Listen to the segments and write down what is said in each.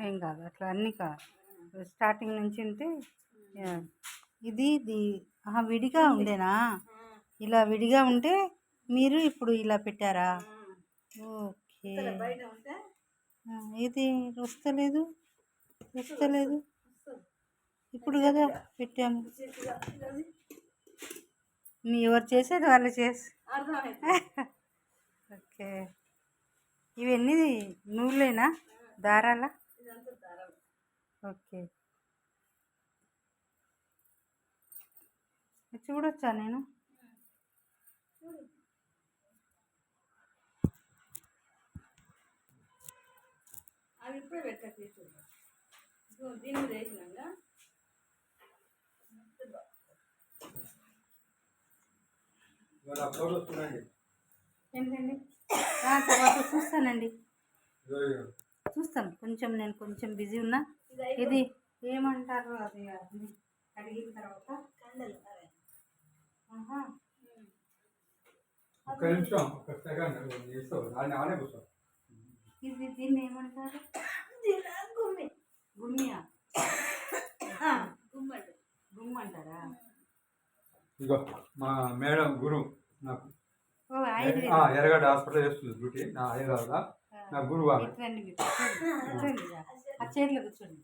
ఏం కాదు అట్లా అన్నీ కాదు. స్టార్టింగ్ నుంచి ఉంటే ఇది విడిగా ఉండేనా? ఇలా విడిగా ఉంటే మీరు ఇప్పుడు ఇలా పెట్టారా? ఓకే. ఇది వస్తలేదు ఇప్పుడు కదా పెట్టాము. మీ ఎవరు చేసేది వాళ్ళు చేసి. ఓకే. ఇవన్నీ నూలేనా దారాల? ఓకే. చూడొచ్చా నేను? అవి ఇప్పుడే పెట్టండి. దీని మీద వేసినాక ఏంటండి? తర్వాత చూస్తానండి, చూస్తాం. నేను కొంచెం బిజీ ఉన్నా. ఇది ఏమంటారు అది అడిగిన తర్వాత ఇది దీన్ని ఏమంటారు? గుమ్మియా? గుమ్మ అంటారా? ఇగో మా మేడం గురు నాకు ఎర్రగడ్డ హాస్పిటల్ చేస్తుంది డ్యూటీ నా హైదరాబాద్. నా గురువు ఆ చైర్లో కూర్చోండి,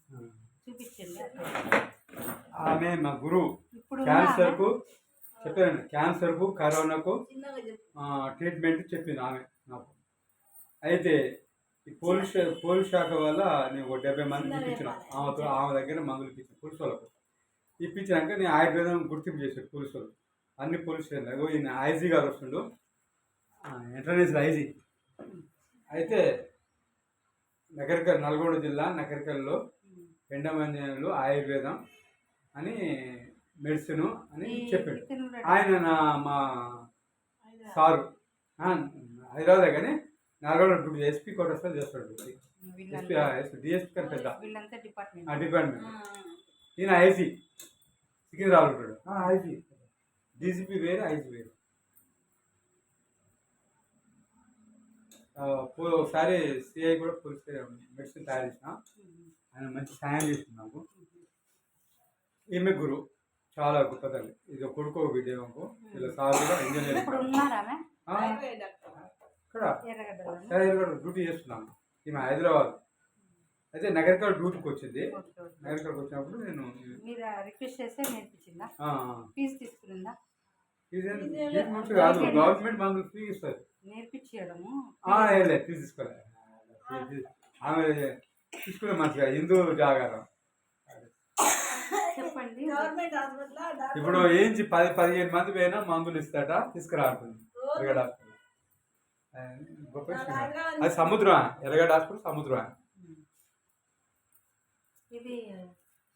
చూపించండి. ఆమె మా గురువు. క్యాన్సర్కు చెప్పానండి, క్యాన్సర్కు కరోనాకు ట్రీట్మెంట్ చెప్పింది ఆమె నాకు. అయితే ఈ పోలీస్ శాఖ వల్ల నేను 70 మందికి ఇప్పించిన. ఆమె దగ్గర మందులు ఇప్పించిన పోలీసు వాళ్ళకు. ఇప్పించాక నేను ఆయుర్వేదం గుర్తింపు చేశాను పోలీసు వాళ్ళు, అన్ని పోలీసు స్టేషన్లు. ఈయన ఐజీ గారు వస్తుండు, ఇంటర్నేషనల్ ఐజీ. అయితే నల్గొండ జిల్లా నగరికల్లో పెండమంజనంలో ఆయుర్వేదం అని మెడిసిన్ అని చెప్పాడు ఆయన. మా సారు హైదరాబాద్ కానీ నల్గొండ డ్యూటీ ఎస్పీ కోటర్స్లో చేస్తాడు డ్యూటీ. డిఎస్పీ కానీ పెద్ద డిపార్ట్మెంట్. ఈయన ఐజీ సికింద్రాబాద్ ఉంటాడు. ఐజీ డీజీపీ వేరే, ఐజీ వేరే. ఒకసారి సిఐ కూడా పోలీస్ మెడిసిన్ తయారు చేసిన, ఆయన మంచి సాయం చేస్తుంది నాకు. ఈమె గురు చాలా గొప్ప తల్లి. ఇది కొడుకో విజయకు ఇలా సార్ కూడా ఇంజనీరింగ్ ఇక్కడ డ్యూటీ చేస్తున్నాను. ఈమె హైదరాబాద్. అయితే నగరికల్ డ్యూటీకి వచ్చింది. నగరికల్కి వచ్చినప్పుడు నేను రిక్వెస్ట్ చేస్తే నేర్పించిందా? ఫీజు తీసుకునిందా? కాదు, గవర్నమెంట్ మందులు ఫీ ఇస్తుంది. నేర్పించడము ఫీజు తీసుకోలేదు. ఆమె తీసుకునే మంచిగా హిందూ జాగారం. చెప్పండి. ఇప్పుడు ఏంచి 10-15 మంది పోయినా మందులు ఇస్తాట, తీసుకురాడుతుంది ఎర్రగడ్డ హాస్పిటల్. గొప్ప అది సముద్రం, ఎర్రగడ్డ హాస్పిటల్ సముద్రం. ఇది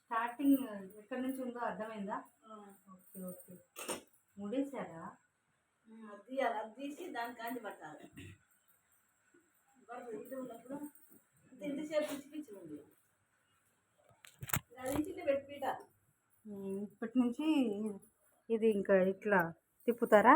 స్టార్టింగ్ ఎక్కడి నుంచి ఉందో అర్థమైందా? Okay okay. ముడేశారా? అది తీసి దాని కాంతి పట్టాలి. ఇది ఉన్నప్పుడు ఇంతసేపు పిచ్చి పిచ్చి ఉంది. ఇప్పటి నుంచి ఇది ఇంకా ఇట్లా తిప్పుతారా?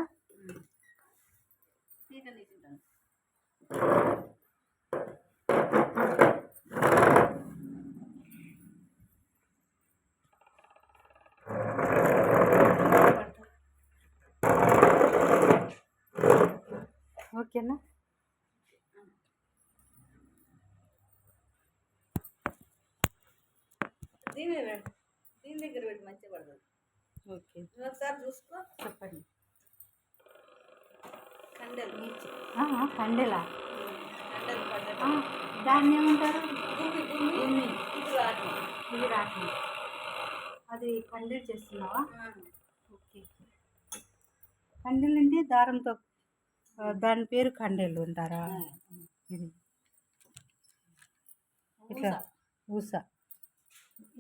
ఓకేనా? దీని దగ్గర పెట్టి మంచిగా పడుతుంది. ఓకే, ఒకసారి చూసుకో. చెప్పండి. కండెలా? దాన్ని ఏమంటారు? ఇది రాటి. అది కండెలు చేస్తున్నావా? ఓకే. కండెలు అంటే దారంతో, దాని పేరు కండెలు అంటారా? ఇది ఇట్లా ఊస.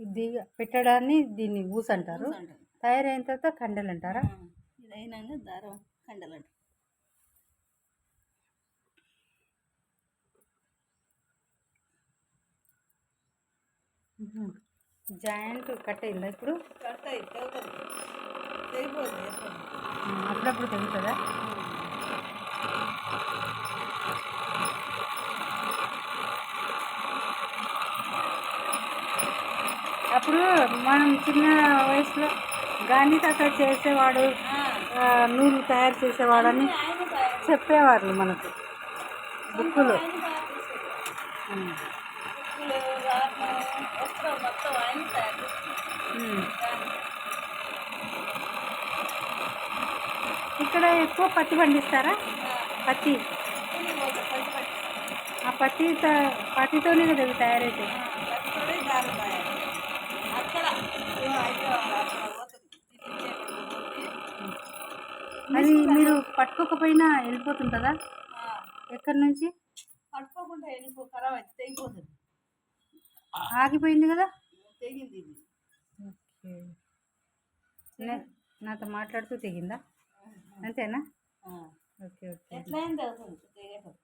ఇది పెట్టడాన్ని దీన్ని ఊస అంటారు. తయారైన తర్వాత కండెలు అంటారా? ఇదైనా దారం కండెలు అంటారు. జాయింట్ కట్ అయిందా? ఇప్పుడు కట్ అయితే అప్పుడప్పుడు తెగుతుందా? ఇప్పుడు మనం చిన్న వయసులో గాంధీ తాత చేసేవాడు, నూలు తయారు చేసేవాడని చెప్పేవారు మనకు బుక్కులు. ఇక్కడ ఎక్కువ పత్తి పండిస్తారా? పత్తి, ఆ పత్తితోనే కదా ఇవి తయారైతాయి. అది మీరు పట్టుకోకపోయినా వెళ్ళిపోతుంటుందా? ఎక్కడి నుంచి పట్టుకోకుండా ఖరాబ్ అయితే తెగిపోతుంది. ఆగిపోయింది కదా. తెగింది. నాతో మాట్లాడుతూ తెగిందా? అంతేనా? Okay okay. ఎట్లయింది అవుతుంది తెగేటప్పుడు.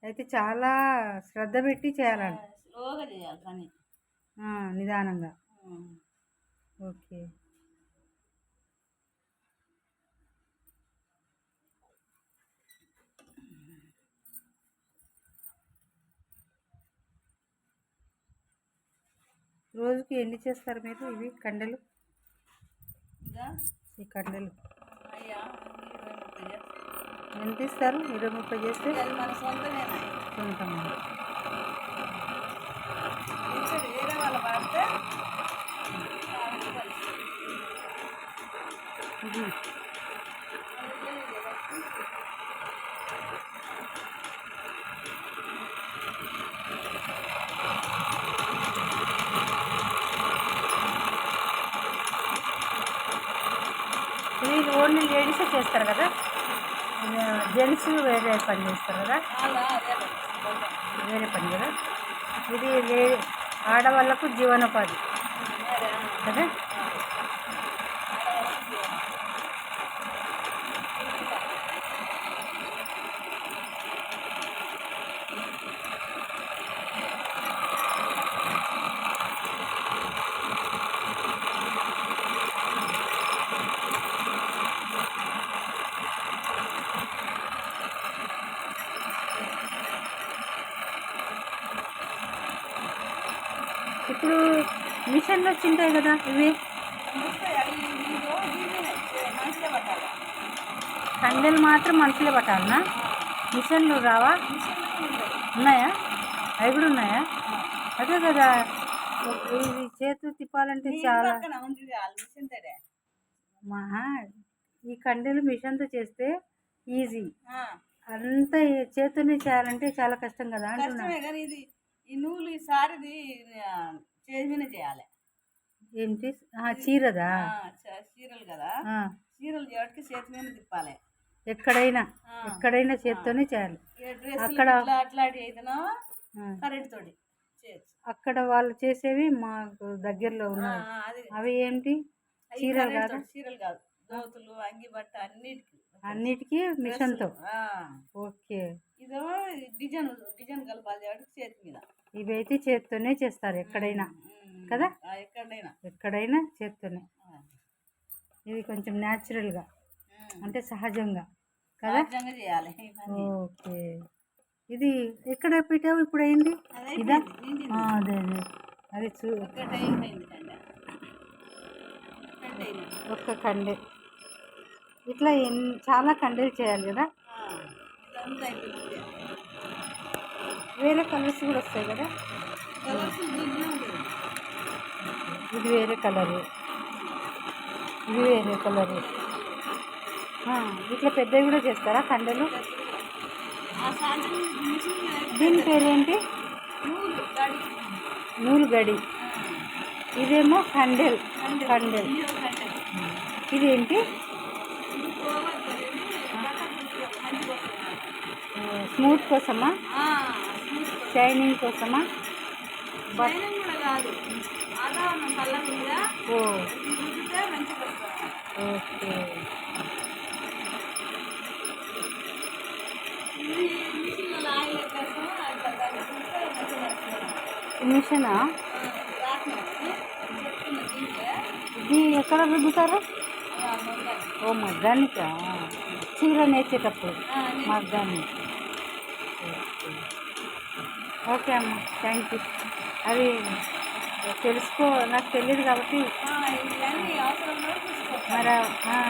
అయితే చాలా శ్రద్ధ పెట్టి చేయాలండి. స్లోగా చేయాలి పని, నిదానంగా. ఓకే. రోజుకి ఎన్ని చేస్తారు మీరు ఇవి కండెలు? ఈ కండెలు ఎంత ఇస్తారు? 20-30 చేస్తే మన సొంతమేనా? సొంతమా? వేరే వాళ్ళు పడితే ఇది ఇది ఓన్లీ లేడీసే చేస్తారు కదా, జెంట్స్ వేరే పని చేస్తారు కదా, వేరే పని కదా. ఇది ఆడవాళ్ళకు జీవనోపాధి కదా. ఇప్పుడు మిషన్లు వచ్చింటాయి కదా ఇవి, కండెలు మాత్రం మనుషులే పట్టాలనా? మిషన్లు రావా? ఉన్నాయా? అవి కూడా ఉన్నాయా? అదే కదా, ఇది చేతులు తిప్పాలంటే చాలా మహా. ఈ కండెలు మిషన్తో చేస్తే ఈజీ, అంతా చేతునే చేయాలంటే చాలా కష్టం కదా అంటున్నా. ఈ నూలు ఈ సారిది చేతి మీద చేయాలి. ఏంటి? చీరదా? చీరలు కదా, చీరలు చేయడానికి చేతి మీద తిప్పాలి. ఎక్కడైనా చేతితోనే చేయాలి. అక్కడ అట్లాంటి అయితేనో కరెంట్ తోటి చేయొచ్చు. అక్కడ వాళ్ళు చేసేవి మాకు దగ్గరలో ఉన్నాయి. అవి ఏంటి? చీరలు కాదు, చీరలు కాదు, దోతులు, అంగి బట్ట అన్నిటికీ మిషన్తో. ఓకే. ఇదేమో డిజైన్ కలపాలి చేయడానికి చేతి మీద. ఇవైతే చేతితోనే చేస్తారు ఎక్కడైనా కదా, ఎక్కడైనా చేత్తోనే. ఇది కొంచెం న్యాచురల్గా అంటే సహజంగా కదా చేయాలి. ఓకే. ఇది ఎక్కడ పెట్టావు ఇప్పుడు? అయింది ఇదా? అదే అది ఒక్క కండె. ఇట్లా చాలా కండెలు చేయాలి కదా. వేరే కలర్స్ కూడా వస్తాయి కదా. ఇది వేరే కలరు, ఇది వేరే కలరు. ఇట్లా పెద్దవి కూడా చేస్తారా కండెలు? దీని పేరేంటి? నూలు గడి. ఇదేమో కండెల్. ఇదేంటి? స్మూత్ కోసమా? షైనింగ్ కోసమా? ఓ ఓకే. మిషనా? ఇది ఎక్కడ రుద్దుతారు? ఓ మగ్గానికా? చీర నేర్చేటప్పుడు మగ్గాన్ని. ఓకే అమ్మ, థ్యాంక్ యూ. అది నాకు తెలియదు కాబట్టి ఇవన్నీ అవసరంలో చూసుకోవాలి. మరి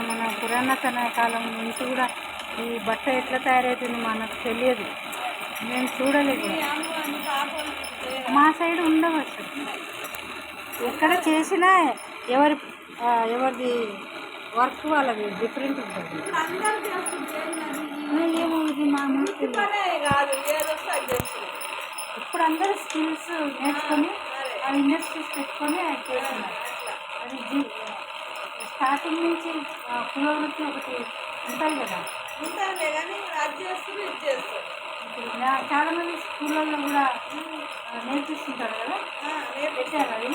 మన పురాతన కాలం నుంచి కూడా ఈ బట్ట ఎట్లా తయారవుతుంది మనకు తెలియదు, నేను చూడలేదు. మా సైడ్ ఉండవచ్చు, ఎక్కడ చేసినా ఎవరిది వర్క్ వాళ్ళది డిఫరెంట్ ఉంటుంది. అందరూ చేస్తుంది ఏమో ఇది మామూలు కాదు, ఏదొస్తే అది చేస్తుంది. ఇప్పుడు అందరూ స్కిల్స్ నేర్చుకొని ఆ ఇండస్ట్రీస్ పెట్టుకొని అది చేస్తున్నారు. అది స్టార్టింగ్ నుంచి కులవృత్తి ఒకటి ఉంటుంది కదా, ఉంటానే కానీ అది చేస్తుంది ఇది చేస్తుంది. ఇప్పుడు చాలామంది స్కూళ్ళల్లో కూడా నేర్పిస్తుంటారు కదా, పెట్టారు అది.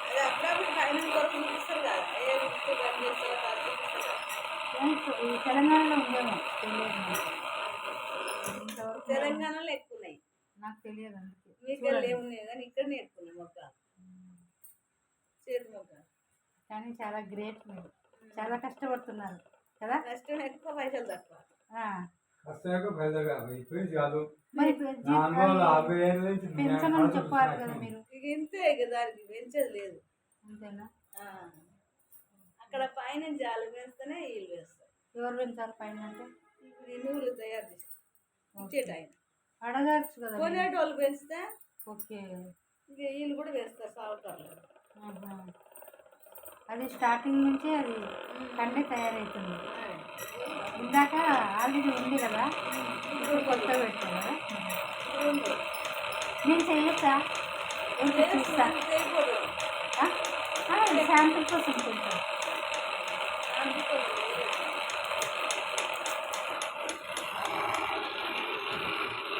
అది అప్పుడప్పుడు ఫైనల్ వరకు చూపిస్తారు కదా, ఏ వృత్తి పని చేస్తారో అది చూపిస్తారు. ఈ తెలంగాణలో ఉందేమో తెలియదు నాకు. ఇంతవరకు తెలంగాణలో ఎక్కువ ఉన్నాయి, నాకు తెలియదు, అందుకే మీకు ఏమున్నాయి కానీ ఇక్కడ నేర్పుకున్నాం మొక్క, చేతి మొక్క. కానీ చాలా గ్రేట్, మీరు చాలా కష్టపడుతున్నారు కదా. కష్టం ఎక్కువ, పైసలు తక్కువ. కష్టంగా పెద్దగా ఇప్పుడు కాదు, మరి నా అనుభవాలు 50 ఏళ్ళ నుంచి పెంచమని చెప్పాలి కదా మీరు. ఇక ఇంతే, ఇక దానికి పెంచేది లేదు. అంతేనా? అక్కడ పైన జాలు వేస్తేనే వీళ్ళు వేస్తారు. ఎవరు పెంచాలి పైన అంటే? ఇప్పుడు ఈ నూలు తయారు చేసి ఇచ్చేట ఆయన అడగచ్చు కదా. కొనేటోళ్ళు పెంచితే ఓకే, ఇక వీళ్ళు కూడా వేస్తారు సాగుతారు. అది స్టార్టింగ్ నుంచి అది కండే తయారవుతుంది. ఇందాక ఆల్రెడీ ఉంది కదా, ఇప్పుడు కొత్త పెట్టాను కదా. నేను చేయొచ్చా? ఏంటి చూస్తా, శాంపుల్ కోసం కొంచెం.